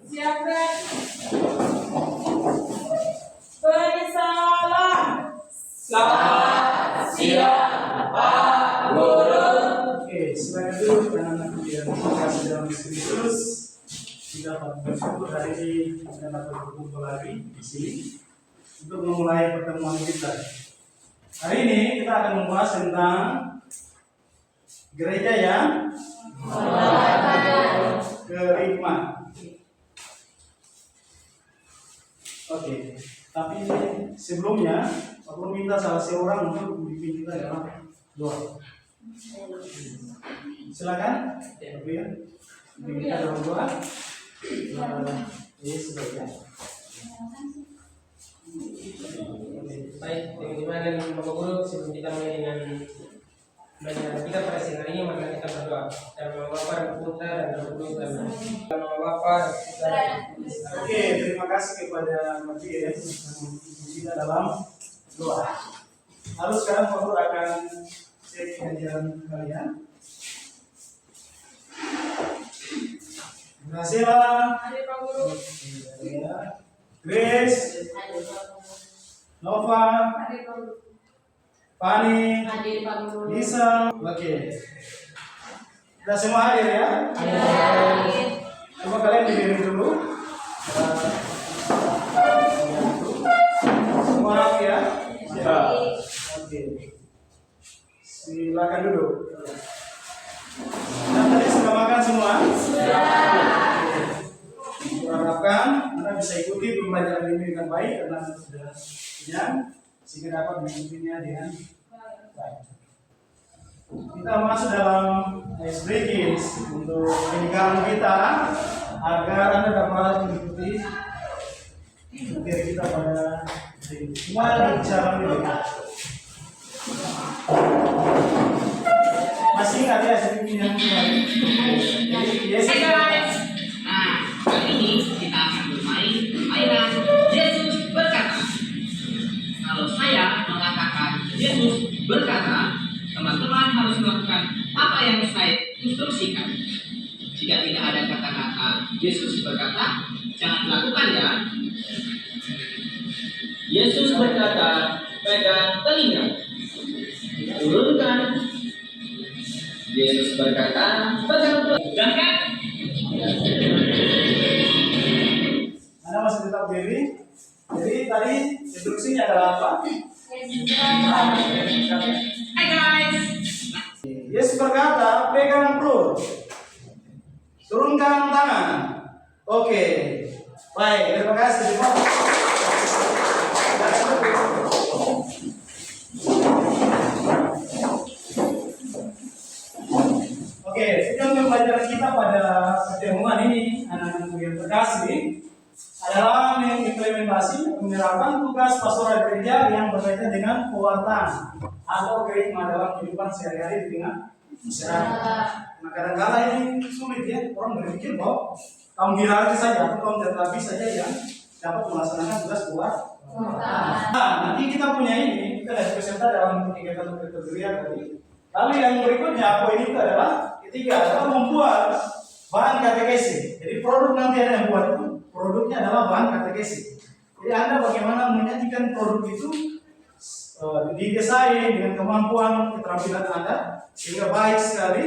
Siapkan. Beri salam. Selamat siang, Pak Guru. Oke, silakan dulu anak-anak yang kasih dalam Kristus. Kita bersyukur hari ini kita dapat berkumpul lagi di sini untuk memulai pertemuan kita. Hari ini kita akan membahas tentang gereja yang kerikmat. Oke, tapi sebelumnya aku minta salah seorang untuk memimpin kita dalam doa. Silakan, ya. Kita dalam doa. Yesus ya. Baik, teman-teman dan Bapak Guru, sebelum kita mulai dengan belajar kita pada siang hari ini, mari kita berdoa. Dan nama Bapa dan Putra dan Roh Kudus dan nama Bapa dan Putra dan Roh Kudus. Oke, terima kasih kepada Mati ya yang kita dalam doa. Lalu sekarang Pak Guru akan cek kajian kalian. Terima kasih lah. Hadir Pak Guru. Grace, Nova, Hadir Pak Guru. Fani, Hadir Pak Guru. Lisa. Oke. Sudah semua hadir ya? Hadir. Coba kalian berdiri dulu. Semua rapi ya? Ya. Oke. Silakan duduk. Dan tadi sudah makan semua? Harapkan Anda bisa ikuti pembelajaran ini dengan baik karena Anda sudah kenyang sehingga dapat mengikutinya dengan baik. Kita masuk dalam ice breaking untuk peningkatan kita agar Anda dapat mengikuti materi kita pada semua bicara dulu. Masih ingat ya sedikit yang kemarin? Yes. Hai guys. Nah, kali ini kita akan bermain permainan Yesus berkata. Kalau saya mengatakan Yesus berkata, teman-teman harus melakukan apa yang saya instruksikan. Jika tidak ada kata-kata Yesus berkata, jangan dilakukan ya. Yesus berkata, pegang telinga. Turunkan. Yesus berkata, pegang telinga. Dan kan? Anda masih tetap berdiri. Jadi tadi instruksinya adalah apa? Hai guys. Yesus berkata, pegang perut, turunkan tangan. Oke, baik, terima kasih. Oke, sebelum pembelajaran kita pada pertemuan ini, anak-anak yang terkasih, adalah mengimplementasi menerapkan tugas pastoral gereja yang berkaitan dengan pewartaan atau kerikmat dalam kehidupan sehari-hari di tengah masyarakat. Nah, kadang-kala ini sulit ya, orang berpikir bahwa kaum hierarki saja atau kaum tetapi saja yang dapat melaksanakan tugas pewartaan. Nah, nanti kita punya ini, kita ada peserta dalam kegiatan kategorian tadi. Lalu yang berikutnya, poin itu adalah ketiga adalah membuat bahan katekesi. Jadi produk nanti ada yang buat itu. Produknya adalah bahan katekesi. Jadi Anda bagaimana menyajikan produk itu didesain dengan kemampuan keterampilan Anda sehingga baik sekali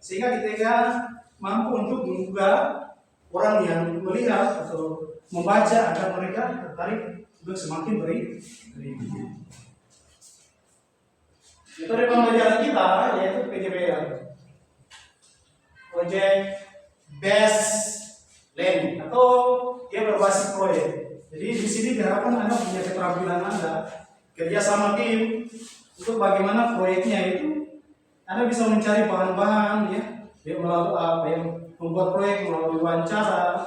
sehingga ketika mampu untuk menggugah orang yang melihat atau membaca agar mereka tertarik untuk semakin beri. Metode pembelajaran kita yaitu PJBL, Project Based Learning, atau dia berbasis proyek. Jadi di sini diharapkan Anda punya keterampilan Anda kerja sama tim untuk bagaimana proyeknya itu Anda bisa mencari bahan-bahan ya, melalui apa yang membuat proyek melalui wawancara,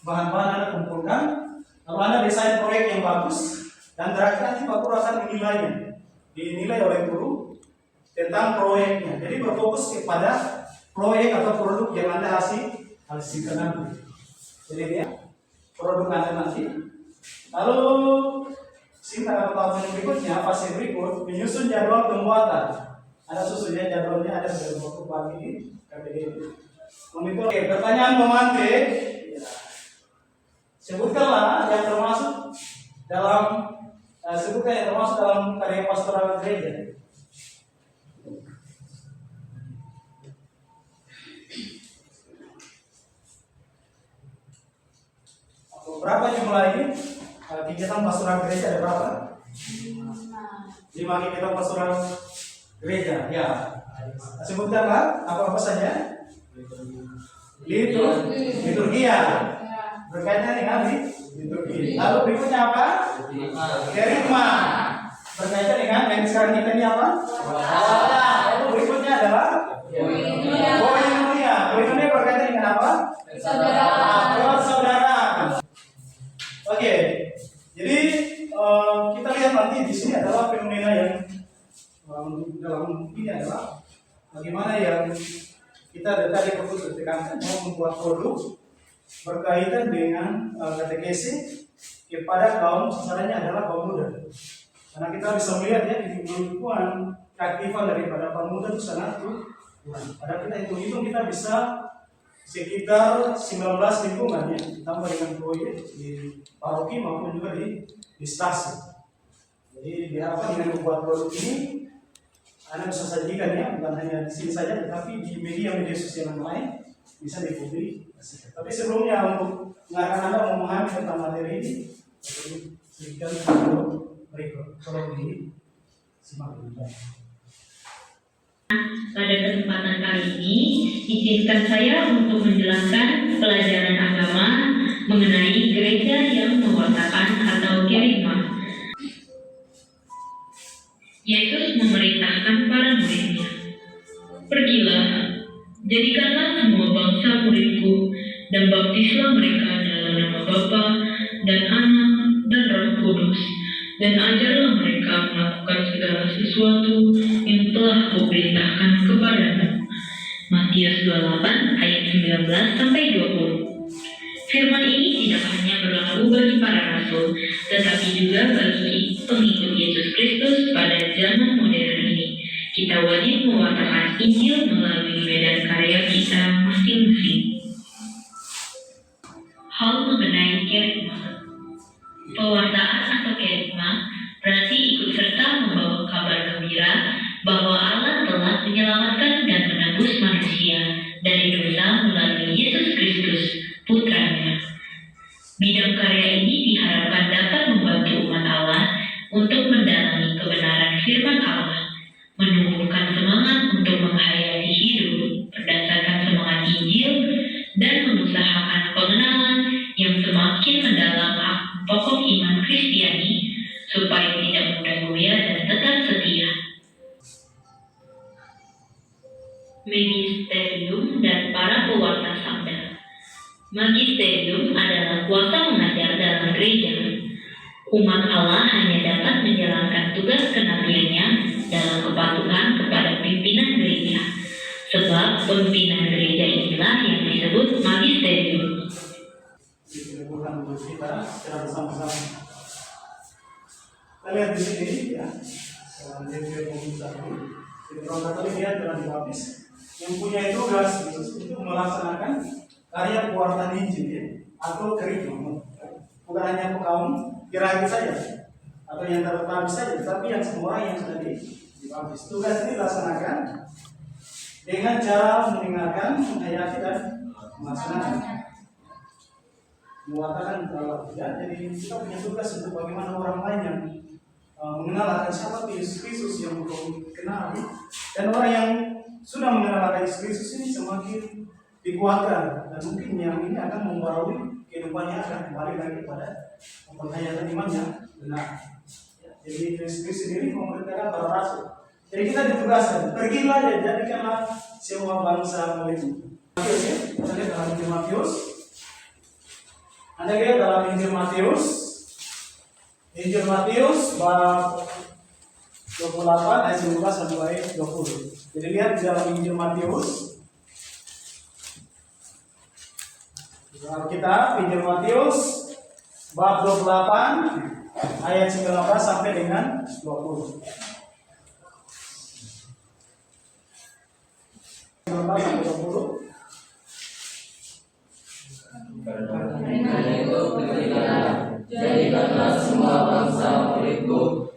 bahan-bahan Anda kumpulkan, lalu Anda desain proyek yang bagus dan terakhir nanti Pak Guru akan menilainya, dinilai oleh guru tentang proyeknya. Jadi berfokus kepada proyek atau produk yang Anda hasilkan nanti. Jadi dia produk Anda nanti. Lalu singkat atau tahun berikutnya fase berikut menyusun jadwal pembuatan. Ada susunnya jadwalnya ada dalam waktu pagi di KPD. Monitor. Oke, pertanyaan pemantik. bertanya termasuk dalam karya pastoral gereja. Berapa jumlah ini? Kegiatan pastoral gereja ada berapa? 5 kegiatan pastoral gereja. Ya. Sebutkanlah apa-apa saja. Liturgia. Berkaitan dengan liturgi. Lalu berikutnya apa? Kerigma. Berkaitan dengan yang sekarang kita ini apa? Lalu berikutnya adalah koinonia. Koinonia berkaitan dengan apa? Persaudaraan. Oke. Jadi kita lihat nanti di sini adalah fenomena yang dalam ini adalah bagaimana yang kita tadi fokus tekankan mau membuat produk berkaitan dengan katekesi kepada kaum sasarannya adalah kaum muda. Karena kita bisa melihat ya di lingkungan keaktifan daripada kaum muda itu sangat kurang. Pada kita hitung kita bisa sekitar 19 lingkungan ya, ditambah dengan proyek di paroki maupun juga di stasiun. Jadi diharapkan dengan membuat produk ini Anda bisa sajikan ya, bukan hanya di sini saja, tetapi di media sosial yang lain bisa dipublikasikan. Tapi sebelumnya untuk mengarahkan Anda memahami tentang materi ini, berikan video berikut. Tolong disimak dulu. Pada kesempatan kali ini, izinkan saya untuk menjelaskan pelajaran agama mengenai gereja yang mewartakan atau kerigma. Yesus memerintahkan para muridnya, "Pergilah, jadikanlah semua bangsa muridku, dan baptislah mereka dalam nama Bapa dan Anak dan Roh Kudus, dan ajarlah mereka melakukan segala sesuatu yang telah kuperintahkan kepadamu." Matius 28 ayat 19-20. Firman ini tidak hanya berlaku bagi para rasul, tetapi juga bagi pengikut Yesus Kristus pada zaman modern ini. Kita wajib mewartakan Injil melalui medan karya kita masing-masing. Hal mengenai kerigma. Pewartaan atau kerigma berarti ikut serta membawa kabar gembira bahwa Allah telah menyelamatkan dan menebus manusia dari dosa melalui Yesus Kristus, Putranya. Bidang karya ini diharapkan dapat membantu umat Allah untuk mendalami kebenaran firman Allah, menumbuhkan semangat untuk menghayati hidup berdasarkan semangat Injil, dan mengusahakan pengenalan yang semakin mendalam pokok iman Kristiani supaya tidak mudah goyah dan tetap setia. Magisterium dan para pewarta sabda. Magisterium adalah kuasa mengajar dalam gereja. Umat Allah hanya dapat menjalankan tugas kenabiannya dalam kepatuhan kepada pimpinan gereja, sebab pimpinan gereja inilah yang disebut magisterium. Kita secara bersama-sama. Kita lihat di sini ya, jadi orang Katolik dia telah dibaptis, yang punya tugas itu melaksanakan karya pewartaan Injil ya, atau kerigma. Bukan hanya kaum kiraja saja atau yang tertarik saja, tapi yang semua yang sudah dibaptis. Tugas ini dilaksanakan dengan cara mendengarkan, menghayati dan melaksanakan. Mengatakan kalau ya, jadi kita punya tugas untuk bagaimana orang lain yang mengenal akan siapa Yesus Kristus yang belum kenal, dan orang yang sudah mengenal akan Yesus Kristus ini semakin dikuatkan, dan mungkin yang ini akan membaharui kehidupannya, akan kembali lagi pada penghayatan imannya benar. Jadi Yesus Kristus sendiri memerintahkan para rasul. Jadi kita ditugaskan, pergilah dan jadikanlah semua bangsa muridmu. Matius ya, kita lihat dalam Injil Matius. Anda lihat dalam Injil Matius. Injil Matius bab 28 ayat 19 sampai 20. Jadi lihat di dalam Injil Matius. Kita Injil Matius bab 28 ayat 19 sampai dengan 20. 19 sampai 20. Karena itu pergilah, jadikanlah semua bangsa muridku,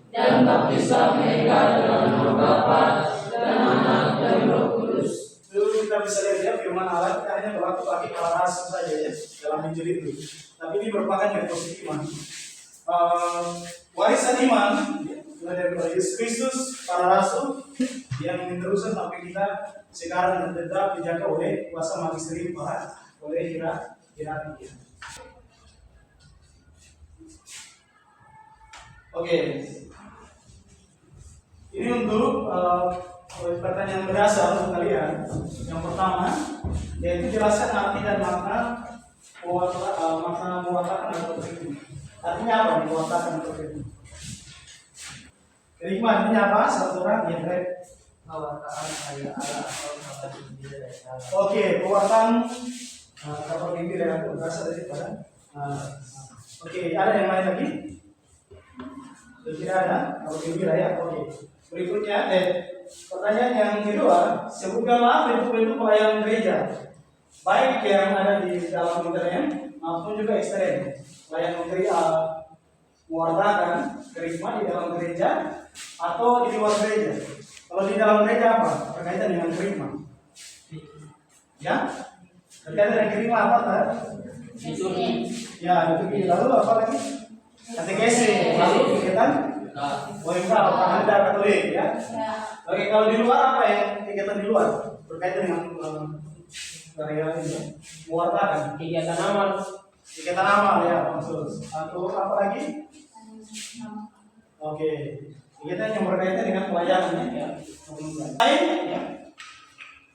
merupakan deposit iman. Warisan iman dari Yesus Kristus para rasul yang meneruskan sampai kita sekarang dan tetap dijaga oleh kuasa magisteri oleh hierarki. Oke. Ini untuk pertanyaan berdasar untuk kalian. Yang pertama, yaitu jelaskan arti dan makna mewatakan atau kerikma. Artinya apa? Mewatakan atau kerikma. Kerikma artinya apa? Satu orang yang Mewatakan ayat Allah atau kata sendiri dari Allah. Oke, pewartaan kapal gigi yang berasal daripada. Oke, ada yang lain lagi? Tidak ada. Kapal gigi ya. Oke. Berikutnya, pertanyaan yang kedua, sebutkanlah bentuk-bentuk pelayanan gereja, baik yang ada di dalam intern maupun juga ekstern. Pelayanan gereja mewartakan kerikma di dalam gereja atau di luar gereja. Kalau di dalam gereja apa? Berkaitan dengan kerikma. Ya? Berkaitan dengan kerikma apa? Liturgi. Ya, liturgi. Lalu apa lagi? Katekese. Lalu kegiatan OMK, Anda Katolik ya. Oke, kalau di luar apa yang kegiatan di luar berkaitan dengan karya ini? Mewartakan. Kegiatan amal. Kegiatan amal ya, maksud. Atau apa lagi? Oke, kegiatan yang berkaitan dengan pelayanan ya. Lain ya.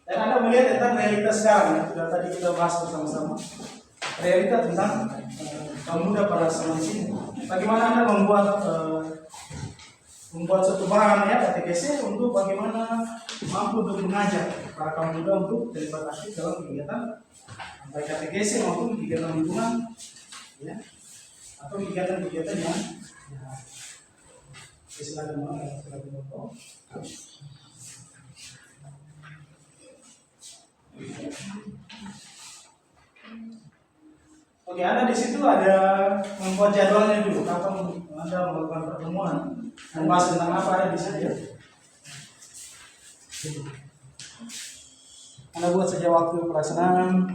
Dan Anda melihat tentang realitas sekarang ya. Sudah tadi kita bahas bersama-sama. Realitas tentang kaum muda pada zaman ini. Bagaimana Anda membuat suatu bahan ya katekese untuk bagaimana mampu untuk mengajak para kaum muda untuk terlibat aktif dalam kegiatan baik katekese maupun kegiatan lingkungan ya atau kegiatan-kegiatan yang silakan Bapak. Oke, Anda di situ ada membuat jadwalnya dulu. Kapan Anda melakukan pertemuan, membahas tentang apa ada di saja. Anda buat saja waktu pelaksanaan,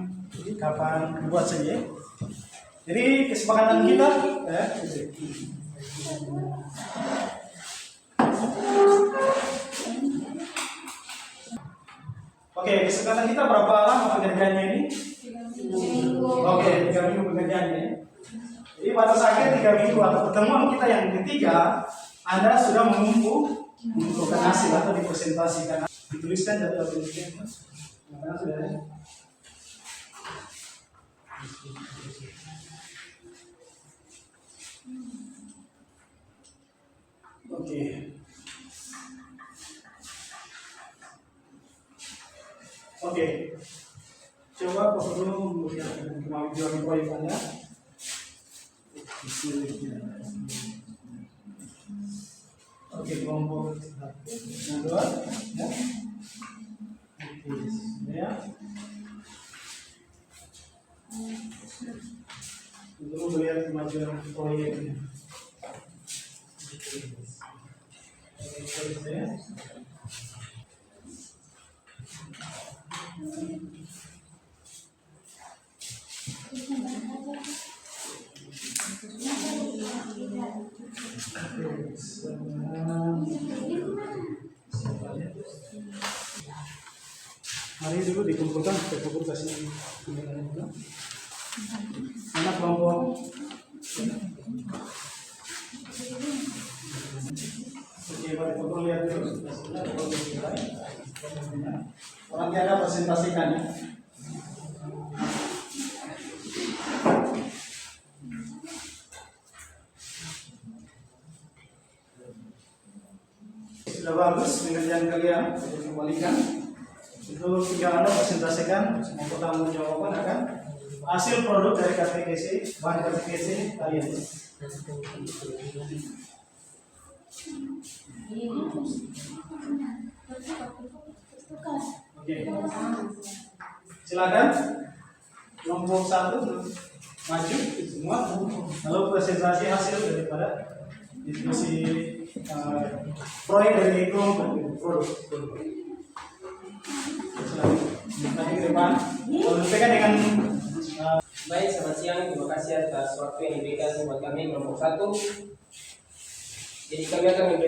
kapan buat saja. Jadi kesepakatan kita, Oke, kesepakatan kita berapa lama pekerjaannya ini? Oke, 3 minggu pekerjaannya. Jadi pada saatnya 3 minggu atau pertemuan kita yang ketiga, Anda sudah mengumpulkan hasil atau dipresentasikan, dituliskan jadwal penelitian. Nah, sudah ya. Oke. Oke. Coba Bapak dulu melihat kemajuan proyek Anda. Oke, kelompok yang kedua, ya. Oke, ya. Dulu melihat kemajuan proyeknya. Oke, ya. Mari dulu dikumpulkan ke kasih mana kelompok. Oke, mari kita lihat dulu. Nanti ada presentasikan ya. Sudah bagus pengerjaan kalian, kembalikan. Itu tinggal Anda presentasikan, semua pertanggung jawaban akan hasil produk dari KTKC, bahan KTKC kalian. Oke, silakan kelompok 1 maju semua, lalu presentasi hasil daripada diskusi proyek dari kelompok produk. Nanti ke depan, kalau dengan Baik, selamat siang. Terima kasih atas waktu yang diberikan buat kami kelompok 1. Jadi kami akan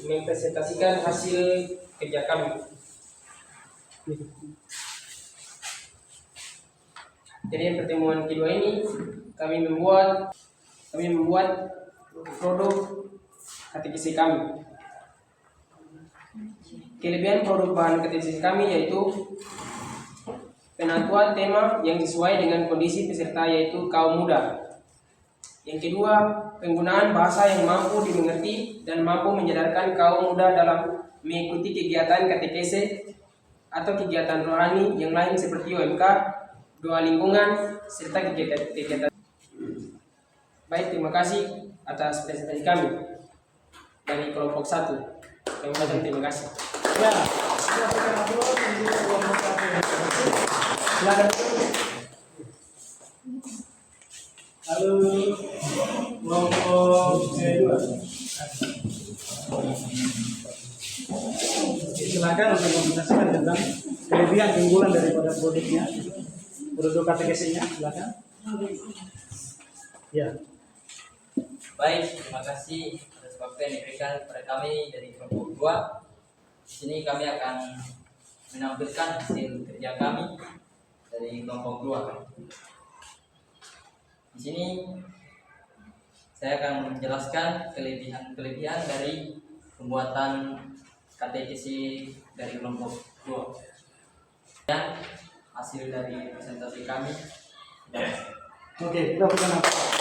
mempresentasikan hasil kerja kami. Jadi pertemuan kedua ini kami membuat produk KTKC kami. Kelebihan produk bahan KTKC kami yaitu penentuan tema yang sesuai dengan kondisi peserta yaitu kaum muda. Yang kedua, penggunaan bahasa yang mampu dimengerti dan mampu menyadarkan kaum muda dalam mengikuti kegiatan KTKC atau kegiatan rohani yang lain seperti OMK, doa lingkungan, serta kegiatan. Baik, terima kasih atas presentasi kami dari kelompok 1. Terima kasih. Ya, kita berikan aplaus untuk kelompok 1. Silakan. Halo, kelompok C2. Silakan untuk mempresentasikan tentang kelebihan keunggulan daripada produknya, produk KTKC-nya. Silakan. Ya. Baik, terima kasih atas waktu yang diberikan kepada kami dari kelompok 2. Di sini kami akan menampilkan hasil kerja kami dari kelompok 2. Di sini saya akan menjelaskan kelebihan dari pembuatan KTKC dari kelompok 2 dan hasil dari presentasi kami. Oke, kita berikan aplaus.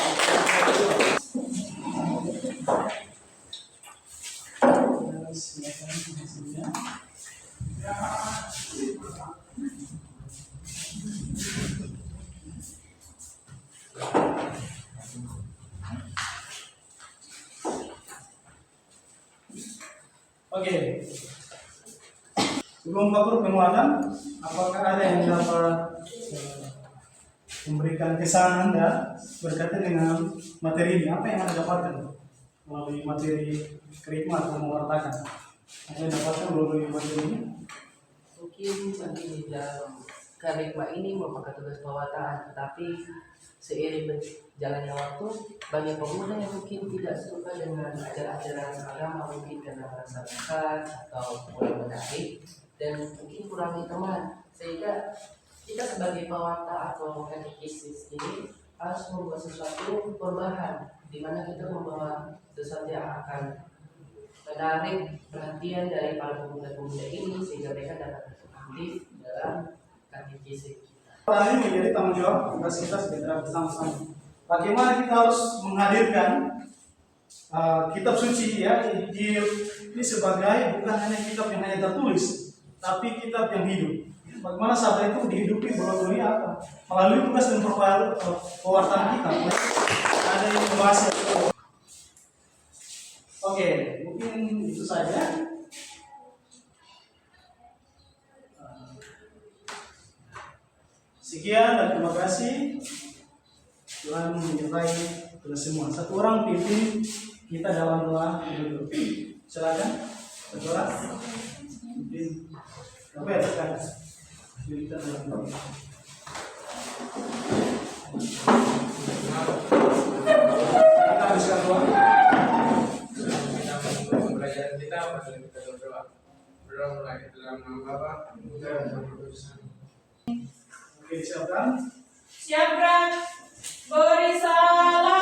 Oke. Sebelum ke penguatan, apakah ada yang dapat memberikan kesan Anda berkaitan dengan materi ini? Apa yang Anda dapatkan melalui materi kerikma atau mewartakan? Apa yang dapatkan melalui materi ini? Mungkin bagi di dalam kerikma ini merupakan tugas pewartaan, tetapi seiring berjalannya waktu, banyak pemuda yang mungkin tidak suka dengan ajaran-ajaran agama, mungkin karena merasa dekat atau kurang menarik dan mungkin kurangi teman, sehingga kita sebagai pewarta atau katekisis ini harus membuat sesuatu perubahan, di mana kita membawa sesuatu yang akan menarik perhatian dari para pemuda-pemuda ini sehingga mereka dapat aktif dalam katekisis. Ini menjadi tanggung jawab tugas kita sebenarnya bersama-sama. Bagaimana kita harus menghadirkan kitab suci ya, Injil ini sebagai bukan hanya kitab yang hanya tertulis, tapi kitab yang hidup. Bagaimana sahabat itu dihidupi melalui apa? Melalui tugas dan pewartaan kita. Ada yang membahas. Oke, mungkin itu saja. Sekian dan terima kasih Tuhan menyertai kita semua. Satu orang pimpin kita dalam doa dulu. Silakan. Satu orang pimpin. Apa ya silakan. Kita dalam doa. Kita habiskan doa. Kita memulai pelajaran kita, mari kita berdoa. Berdoa mulai dalam nama Bapa, Putra, dan Roh Kudus. Oke, siapkan. Siapkan. Beri salam.